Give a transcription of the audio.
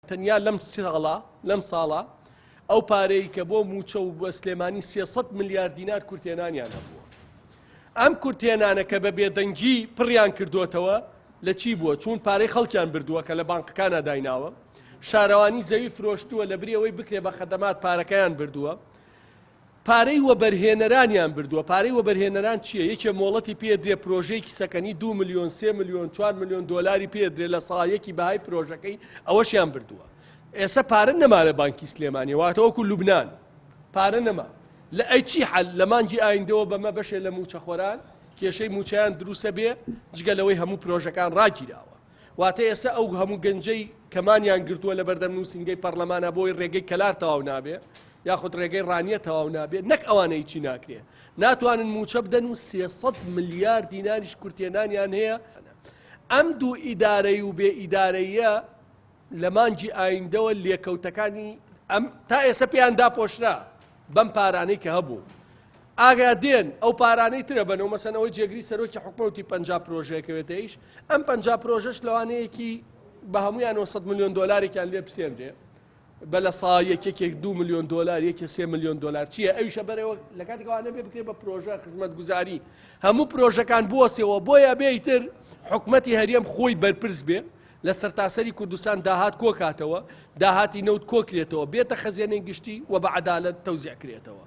تەنیا لەم ساڵە ئەو پارەی کە بۆ موچە و بە سلێمانی 300 ملیار دینار کورتێنانیان هەبووە. ئەم کورتێنانە کە بە بێدەنگی پڕیان کردوتەوە لە چی بووە؟ چون پارەی خەڵکیان بردووە کە لە بانقەکانە دایناوە، شارەوانی زەوی فرۆشتووە لە بریەوەی بکرێ بە خەدەمات پارەکەیان بردووە، پارەی وەبەرهێنەرانیان بردووە. پارەی وەبەرهێنەران چییە؟ یەکێ مۆڵەتی پێدرێ پرۆژەیەکی سەکەنی 2 ملیۆن 3 ملیۆن 4 ملیۆن دۆلاری پێدرێ لە ساڵیەکی بەهای پرۆژەکەی، ئەوەشیان بردووە. ئێستا پارە نەما لە بانکی سلێمانی، واتە وەکو لوبنان پارە نەما. لە ئەی چی حەل؟ لە مانگی ئایندەوە بەمە بەشێ لە موچەخۆران کێشەی موچەیان دروسە بێ جگەلەوەی هەموو پرۆژەکان ڕاگیراوە. واتە ئێستا ئەو هەموو گەنجەی کەمانیان گرتووە لە بەردەم نووسنگەی پەرلەمانە بۆی ڕێگەی کەلار تەواو نابێ یاخود ڕێگەی ڕانیە تەواو نابێت، نەک ئەوانەی چی ناکرێ ناتوانن موچە بدەن و 300 ملیار دیناریش کورتێنانیان هەیە. ئەم دوو ئیدارەی و بێ ئیدارەیە لە مانگی ئایندەوە لێکەوتەکانی تا ئێستا پێیان داپۆشرا بەم پارانەی کە هەبوو. ئاگا دێن ئەو پارانەی ترە بنەوە، مەسەنەوەی جێگری سەرۆکی حکومەتی 50 پرۆژەیەکەوێتەیش، ئەم 50 پرۆژەش لەوانەیەکی بە هەمویان 100 ملیۆن دۆلارێکیان لێ بسێنرێ بە لە ساڵ یەکێک 2 ملیۆن دۆلار، یەکێ 3 ملیۆن دۆلار چییە؟ ئەویشە بەرەوە لە کاتێکەوانە بێ بکرێ بە پرۆژە خزمەتگوزاری. هەموو پرۆژەکان بوەسێەوە بۆیە بێیتر حکومەتی هەرێم خۆی بەرپرس بێ لە سەرتاسەری کوردستان داهات کۆکاتەوە، داهاتی نەوت کۆکرێتەوە، بێتە خەزیێنەی گشتی و بە عەدالەت تەوزیع کرێتەوە.